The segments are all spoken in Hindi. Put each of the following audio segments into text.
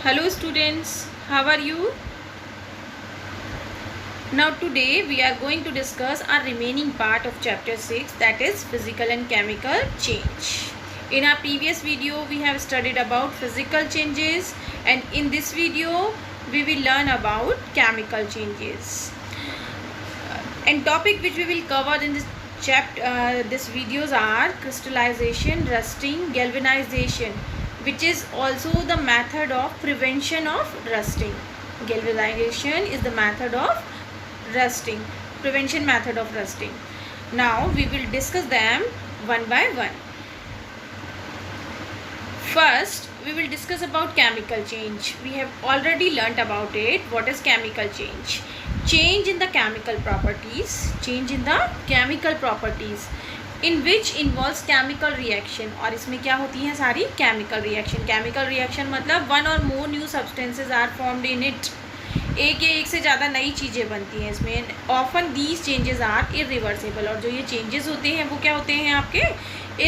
Hello students, how are you? Now today we are going to discuss our remaining part of chapter 6, that is physical and chemical change. In our previous video we have studied about physical changes, and in this video we will learn about chemical changes. And topic which we will cover in this chapter, this videos are crystallization, rusting, galvanization, which is also the method of prevention of rusting. Galvanization is the method of rusting, prevention method of rusting. Now we will discuss them one by one. First we will discuss about chemical change. We have already learnt about it. What is chemical change? Change in the chemical properties, change in the chemical properties in which involves chemical reaction. और इसमें क्या होती हैं सारी chemical reaction. Chemical reaction मतलब one or more new substances are formed in it. एक या एक से ज़्यादा नई चीज़ें बनती हैं इसमें. Often these changes are irreversible. और जो ये changes होते हैं वो क्या होते हैं आपके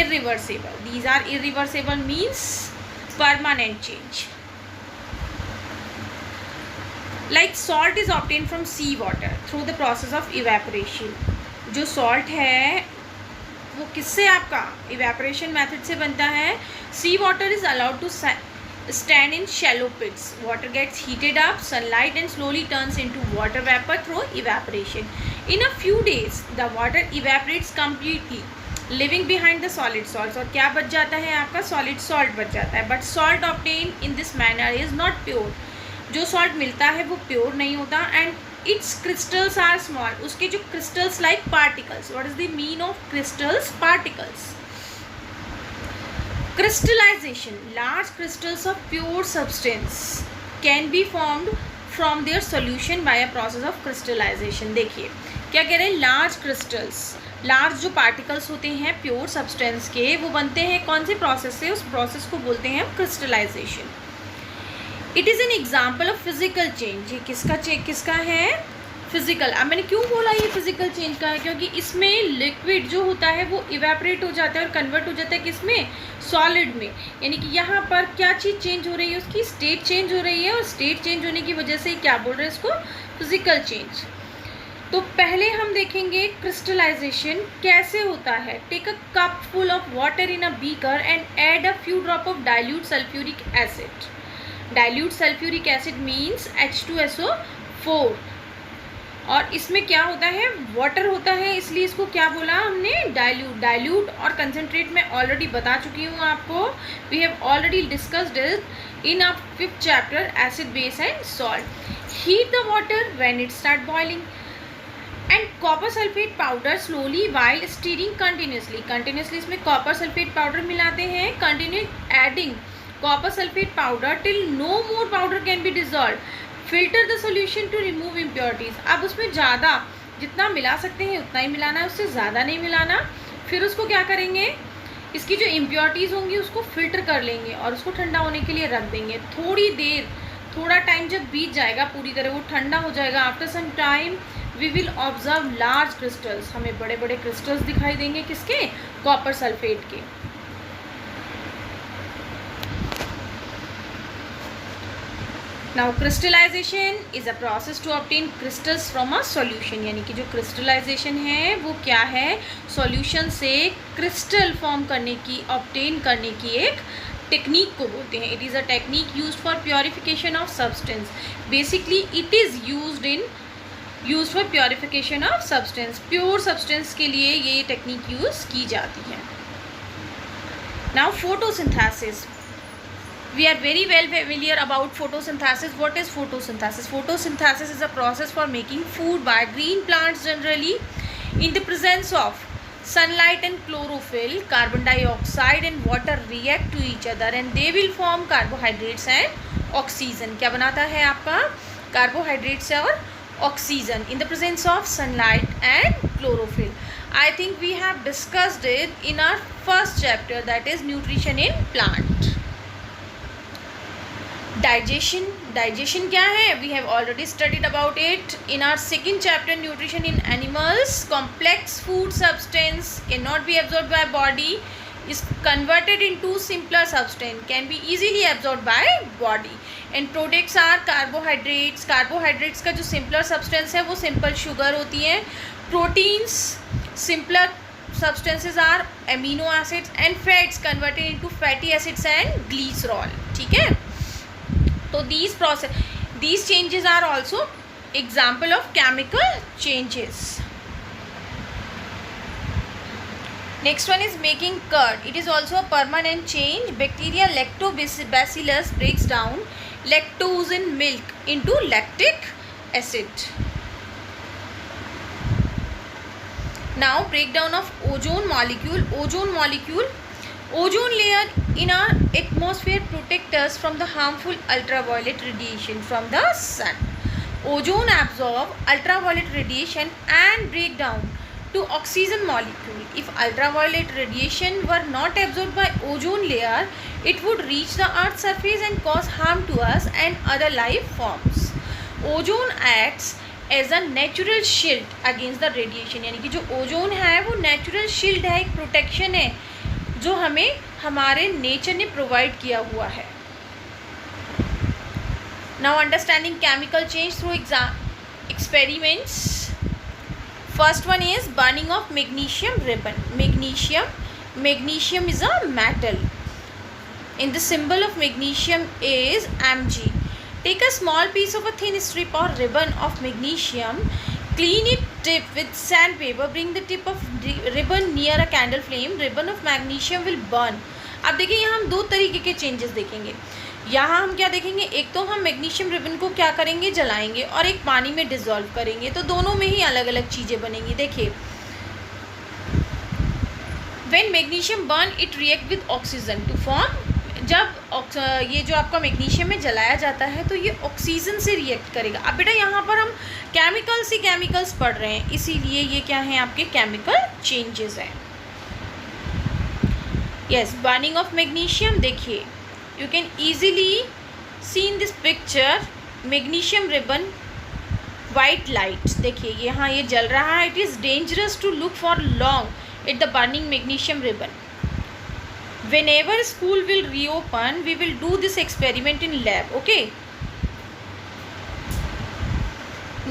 irreversible. These are irreversible means permanent change. Like salt is obtained from sea water through the process of evaporation. जो salt है वो किससे आपका evaporation method से बनता है. Sea water is allowed to stand in shallow pits. Water gets heated up, sunlight, and slowly turns into water vapor through evaporation. In a few days, the water evaporates completely, leaving behind the solid salts. और क्या बच जाता है आपका solid salt बच जाता है. But salt obtained in this manner is not pure. जो salt मिलता है वो pure नहीं होता, and its crystals are small. उसके जो crystals like particles. What is the mean of crystals? Particles. Crystallization. Large crystals of pure substance can be formed from their solution by a process of crystallization. देखिए क्या कह रहे हैं. लार्ज क्रिस्टल्स, लार्ज जो पार्टिकल्स होते हैं प्योर सब्सटेंस के, वो बनते हैं कौन से प्रोसेस से. उस प्रोसेस को बोलते हैं crystallization. It is an example of physical change. ये किसका है? फिजिकल. अब मैंने क्यों बोला ये फिजिकल चेंज का है, क्योंकि इसमें लिक्विड जो होता है वो इवेपोरेट हो जाता है और कन्वर्ट हो जाता है किसमें, सॉलिड में. यानी कि यहाँ पर क्या चीज़ चेंज हो रही है, उसकी स्टेट चेंज हो रही है, और स्टेट चेंज होने की वजह से क्या बोल रहे हैं इसको, फिजिकल चेंज. तो पहले हम देखेंगे क्रिस्टलाइजेशन कैसे होता है. Take a cup full of water in a beaker and add a few drop of dilute sulphuric acid. Dilute sulphuric acid means H2SO4. और इसमें क्या होता है, वाटर होता है, इसलिए इसको क्या बोला हमने, डाइल्यूट. और कंसनट्रेट में ऑलरेडी बता चुकी हूँ आपको. We have already discussed it in a 5th chapter, acid base and salt. Heat the water when it start boiling and copper sulphate powder slowly while stirring continuously इसमें कॉपर सल्फेट पाउडर मिलाते हैं. Continue adding copper sulphate powder till no more powder can be dissolve. Filter the solution to remove impurities. अब उसमें ज़्यादा जितना मिला सकते हैं उतना ही मिलाना है, उससे ज़्यादा नहीं मिलाना. फिर उसको क्या करेंगे, इसकी जो इम्प्योरिटीज़ होंगी उसको फिल्टर कर लेंगे और उसको ठंडा होने के लिए रख देंगे. थोड़ी देर, थोड़ा टाइम जब बीत जाएगा पूरी तरह, वो ठंडा हो जाएगा. After some time we will observe large crystals. हमें बड़े बड़े क्रिस्टल्स दिखाई देंगे किसके, कॉपर सल्फेट के. Now crystallization is a process to obtain crystals from a solution. यानी कि जो crystallization है वो क्या है, solution से crystal form करने की, obtain करने की एक टेक्निक को बोलते हैं. It is a technique used for purification of substance. Basically it is used for purification of substance. Pure substance के लिए ये टेक्निक यूज़ की जाती है. Now photosynthesis. We are very well familiar about photosynthesis. What is photosynthesis? Photosynthesis is a process for making food by green plants generally. In the presence of sunlight and chlorophyll, carbon dioxide and water react to each other and they will form carbohydrates and oxygen. क्या बनाता है आपका, carbohydrates और oxygen in the presence of sunlight and chlorophyll. I think we have discussed it in our first chapter, that is nutrition in plant. Digestion क्या है, we have already studied about it in our 2nd chapter, nutrition in animals. Complex food substance can not be absorbed by body, is converted into simpler substance, can be easily absorbed by body. End products are carbohydrates, carbohydrates का जो सिंपलर सब्सटेंस है वो सिंपल शुगर होती है. Proteins simpler substances are amino acids and fats converted into fatty acids and glycerol. ठीक है, तो these changes are also example of chemical changes. Next one is making curd. It is also a permanent change. Bacteria lactobacillus breaks down lactose in milk into lactic acid. Now breakdown of ozone molecule. Ozone layer in our atmosphere protect us from the harmful ultraviolet radiation from the sun. Ozone absorb ultraviolet radiation and break down to oxygen molecule. If ultraviolet radiation were not absorbed by ozone layer, it would reach the earth's surface and cause harm to us and other life forms. Ozone acts as a natural shield against the radiation. यानी कि जो ओजोन है वो नेचुरल शील्ड है, एक प्रोटेक्शन है जो हमें हमारे नेचर ने प्रोवाइड किया हुआ है. Now understanding chemical change through experiments. First one is burning of magnesium ribbon. Magnesium is a metal. In the symbol of magnesium is Mg. Take a small piece of a thin strip or ribbon of magnesium, clean it tip with sandpaper, bring the tip of ribbon near a candle flame, ribbon of magnesium will burn. अब देखिए यहाँ हम दो तरीके के चेंजेस देखेंगे. यहाँ हम क्या देखेंगे, एक तो हम मैग्नीशियम रिबन को क्या करेंगे, जलाएंगे, और एक पानी में डिसॉल्व करेंगे. तो दोनों में ही अलग अलग चीज़ें बनेंगी. देखिए, when magnesium burn it react with oxygen to form. जब ये जो आपका मैग्नीशियम में जलाया जाता है तो ये ऑक्सीजन से रिएक्ट करेगा. अब बेटा यहाँ पर हम केमिकल्स पढ़ रहे हैं, इसीलिए ये क्या है, आपके केमिकल चेंजेस हैं. Yes, burning of magnesium. देखिए, you can easily see in this picture magnesium ribbon white light. देखिए यहाँ ये जल रहा है. It is dangerous to look for long at the burning magnesium ribbon. Whenever school will reopen, we will do this experiment in lab. Okay.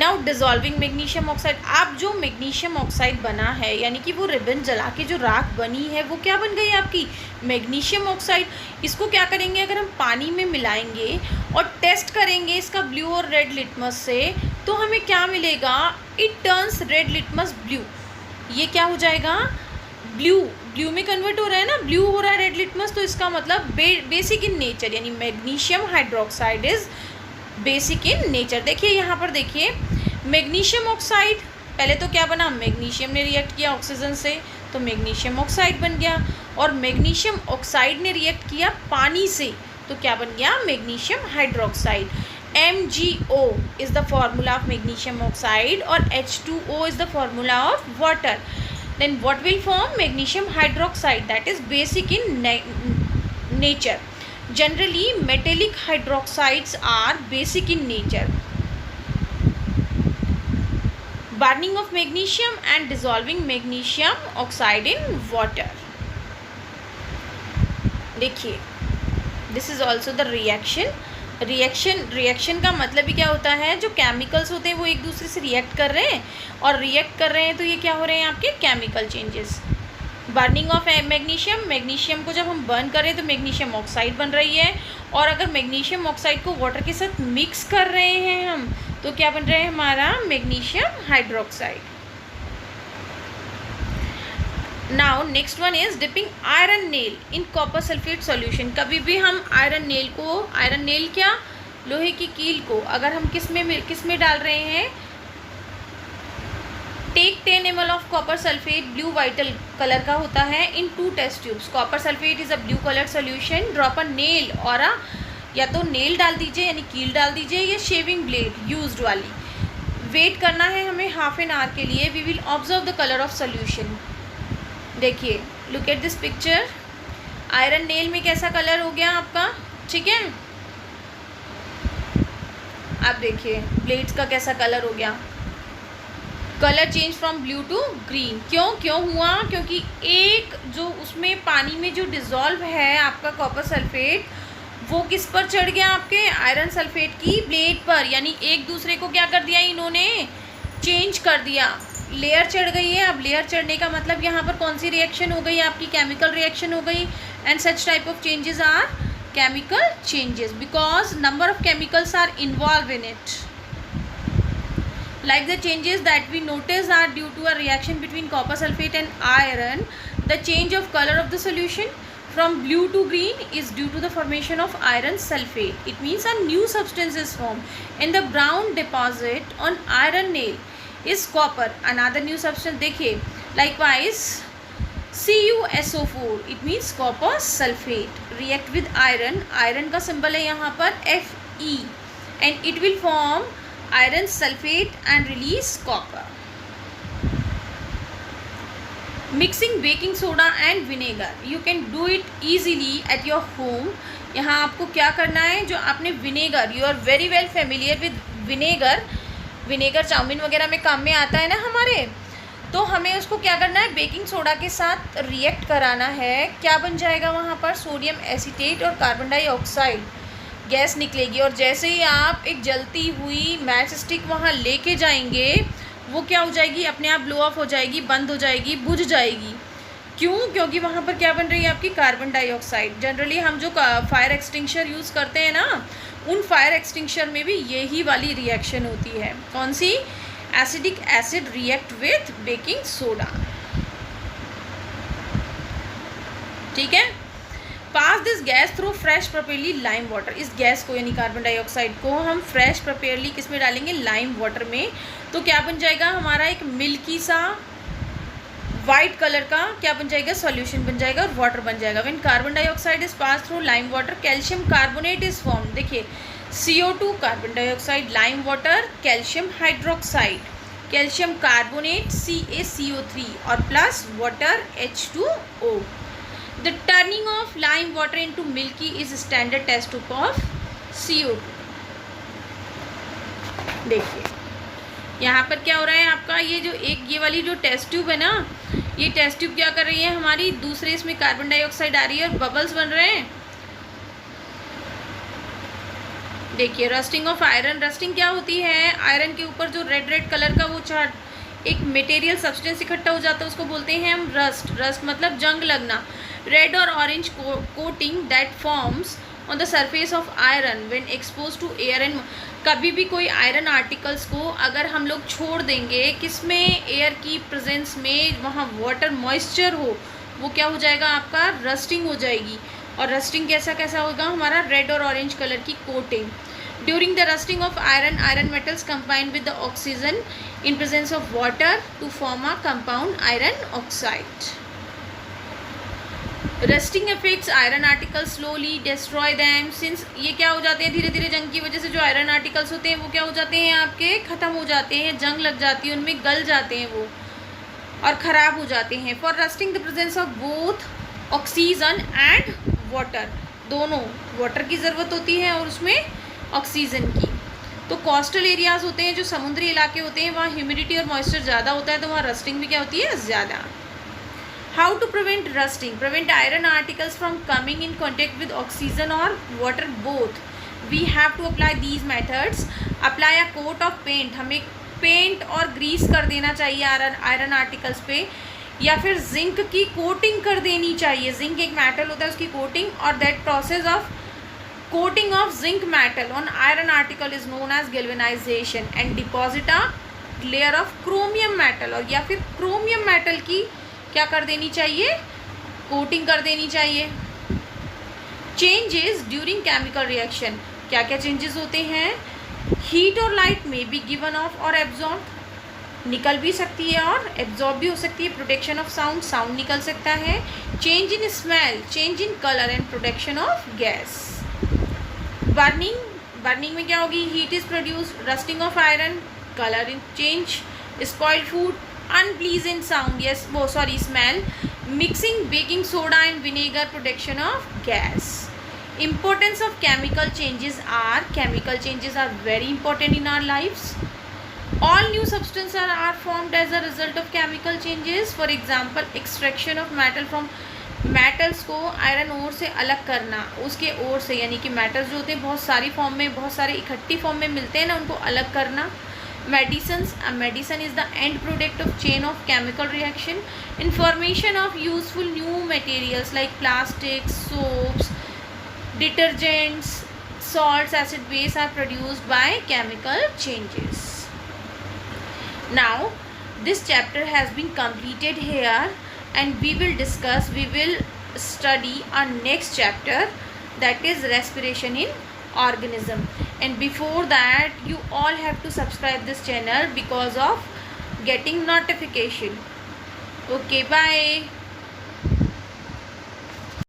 Now dissolving magnesium oxide. अब जो मैग्नीशियम ऑक्साइड बना है, यानी कि वो रिबन जला के जो राख बनी है वो क्या बन गई आपकी, मैग्नीशियम ऑक्साइड. इसको क्या करेंगे, अगर हम पानी में मिलाएंगे और टेस्ट करेंगे इसका ब्लू और रेड लिटमस से, तो हमें क्या मिलेगा, it turns red litmus blue. ये क्या हो जाएगा, ब्लू में कन्वर्ट हो रहा है ना, ब्लू हो रहा है रेड लिटमस. तो इसका मतलब बेसिक इन नेचर, यानी magnesium hydroxide is basic in nature. देखिए यहाँ पर देखिए, मैग्नीशियम ऑक्साइड पहले तो क्या बना, मैग्नीशियम ने रिएक्ट किया ऑक्सीजन से तो मैग्नीशियम ऑक्साइड बन गया, और मैग्नीशियम ऑक्साइड ने रिएक्ट किया पानी से तो क्या बन गया, magnesium hydroxide. MgO is the formula of magnesium oxide और H2O is the formula of water. Then what will form, magnesium hydroxide, that is basic in nature. Generally metallic hydroxides are basic in nature. Burning of magnesium and dissolving magnesium oxide in water. देखिए, this is also the reaction. Reaction का मतलब ही क्या होता है, जो केमिकल्स होते हैं वो एक दूसरे से रिएक्ट कर रहे हैं, और रिएक्ट कर रहे हैं तो ये क्या हो रहे हैं, आपके chemical changes. Burning of magnesium को जब हम बर्न कर रहे हैं तो मैग्नीशियम ऑक्साइड बन रही है, और अगर मैग्नीशियम ऑक्साइड को वाटर के साथ मिक्स कर रहे हैं हम तो क्या बन रहा है हमारा, magnesium hydroxide. Now next one is dipping iron nail in copper sulphate solution. कभी भी हम आयरन नेल क्या, लोहे की कील को अगर हम किस में डाल रहे हैं, take 10 ml of copper sulphate, blue vital colour का होता है, in 2 test tubes. Copper sulphate is a blue colour solution. Drop a nail और या तो नेल डाल दीजिए यानी कील डाल दीजिए, या शेविंग ब्लेड यूज्ड वाली. वेट करना है हमें हाफ एन आवर के लिए. We will observe the colour of solution. देखिए, look at this picture. Iron nail में कैसा कलर हो गया आपका, ठीक है. आप देखिए ब्लेड्स का कैसा कलर हो गया, colour change from blue to green. क्यों हुआ, क्योंकि एक जो उसमें पानी में जो डिज़ोल्व है आपका कॉपर सल्फेट, वो किस पर चढ़ गया आपके, आयरन सल्फेट की प्लेट पर, यानी एक दूसरे को क्या कर दिया इन्होंने, चेंज कर दिया, लेयर चढ़ गई है। अब लेयर चढ़ने का मतलब यहाँ पर कौन सी रिएक्शन हो गई आपकी, केमिकल रिएक्शन हो गई। And such type of changes are chemical changes because number of chemicals are involved in it. Like the changes that we notice are due to a reaction between copper sulfate and iron. The change of color of the solution from blue to green is due to the formation of iron sulfate. It means a new substance is formed, and the brown deposit on iron nail is copper. Another new substance देखिए, likewise CuSO4 it means copper sulfate react with iron. Iron का symbol है यहाँ पर Fe and it will form iron sulfate and release copper. Mixing baking soda and vinegar, you can do it easily at your home. यहाँ आपको क्या करना है, जो आपने vinegar, you are very well familiar with vinegar. Vinegar chow mein वगैरह में काम में आता है ना हमारे, तो हमें उसको क्या करना है, बेकिंग सोडा के साथ रिएक्ट कराना है। क्या बन जाएगा वहाँ पर, सोडियम एसीटेट और कार्बन डाइऑक्साइड गैस निकलेगी। और जैसे ही आप एक जलती हुई मैच स्टिक वहाँ लेके जाएंगे, वो क्या हो जाएगी, अपने आप ब्लो ऑफ हो जाएगी, बंद हो जाएगी, बुझ जाएगी। क्यों, क्योंकि वहाँ पर क्या बन रही है आपकी, कार्बन डाइऑक्साइड। जनरली हम जो फायर एक्सटिंक्शर यूज़ करते हैं ना, उन फायर एक्सटिंक्शर में भी यही वाली रिएक्शन होती है। कौन सी, acidic acid react with baking soda. ठीक है, pass this gas through fresh properly lime water. इस गैस को यानी कार्बन डाइऑक्साइड को हम फ्रेश प्रोपेरली किस में डालेंगे, लाइम वाटर में। तो क्या बन जाएगा हमारा, एक मिल्की सा वाइट कलर का क्या बन जाएगा, सॉल्यूशन बन जाएगा और वाटर बन जाएगा। When carbon dioxide is pass through lime water, calcium carbonate is form. देखिए CO2 carbon dioxide, lime water calcium hydroxide, calcium carbonate CaCO3 और plus water H2O। The turning of lime water into milky is standard test tube of CO2। देखिए यहाँ पर क्या हो रहा है आपका, ये जो एक ये वाली जो टेस्ट ट्यूब है ना, ये टेस्ट ट्यूब क्या कर रही है हमारी, दूसरे इसमें कार्बन डाइऑक्साइड आ रही है और बबल्स बन रहे हैं। देखिए रस्टिंग ऑफ आयरन, रस्टिंग क्या होती है, आयरन के ऊपर जो रेड रेड कलर का वो चार्ट एक मटेरियल सब्सटेंस इकट्ठा हो जाता है, उसको बोलते हैं हम रस्ट। रस्ट मतलब जंग लगना। रेड और orange coating that forms on the surface of iron when expose to air and. कभी भी कोई आयरन आर्टिकल्स को अगर हम लोग छोड़ देंगे किसमें, एयर की प्रेजेंस में, वहाँ वाटर मॉइस्चर हो, वो क्या हो जाएगा आपका, रस्टिंग हो जाएगी। और रस्टिंग कैसा कैसा होगा हमारा, रेड और ऑरेंज कलर की coating. During the rusting of iron, iron metals combine with the oxygen in presence of water to form a compound iron oxide. Rusting affects iron articles slowly destroy them. Since ये क्या हो जाते हैं, धीरे धीरे जंग की वजह से जो आयरन आर्टिकल्स होते हैं वो क्या हो जाते हैं आपके, ख़त्म हो जाते हैं, जंग लग जाती है उनमें, गल जाते हैं वो और ख़राब हो जाते हैं। For rusting the presence of both oxygen and water, दोनों वाटर की ज़रूरत होती है और उसमें ऑक्सीजन की। तो कोस्टल एरियाज़ होते हैं, जो समुद्री इलाके होते हैं, वहाँ ह्यूमिडिटी और मॉइस्चर ज़्यादा होता है, तो वहाँ रस्टिंग भी क्या होती है, ज़्यादा। How to prevent rusting? Prevent iron articles from coming in contact with oxygen or water both. We have to apply these methods. Apply a coat of paint. हमें पेंट और ग्रीस कर देना चाहिए आयरन आर्टिकल्स पे, या फिर जिंक की कोटिंग कर देनी चाहिए। जिंक एक मेटल होता है, उसकी कोटिंग, और that process of coating of zinc metal on iron article is known as galvanization. And deposit a layer of chromium metal, और या फिर क्रोमियम मेटल की क्या कर देनी चाहिए, कोटिंग कर देनी चाहिए। चेंजेस ड्यूरिंग केमिकल रिएक्शन, क्या क्या चेंजेस होते हैं, हीट और लाइट में बी गिवन ऑफ और एब्जॉर्ब, निकल भी सकती है और एब्जॉर्ब भी हो सकती है। प्रोटेक्शन ऑफ साउंड, साउंड निकल सकता है। Change in smell, change in colour and protection of gas. Burning, burning में क्या होगी, heat is produce, rusting of iron, colour in change, spoiled food, unpleasant sound, yes, oh sorry, smell. Mixing baking soda and vinegar, protection of gas. Importance of chemical changes are, chemical changes are very important in our lives. All new substances are formed as a result of chemical changes. For example, extraction of metal from metals को आयरन ओर से अलग करना, उसके ओर से, यानी कि मेटल्स जो होते हैं बहुत सारी फॉर्म में, बहुत सारे इकट्ठी फॉर्म में मिलते हैं ना, उनको अलग करना. Medicines, a medicine is the end product of chain of chemical reaction. Information of useful new materials like plastics, soaps, detergents, salts, acid, base are produced by chemical changes. Now this chapter has been completed here, and we will study our next chapter, that is respiration in organism. And before that, you all have to subscribe this channel because of getting notification. Okay, bye.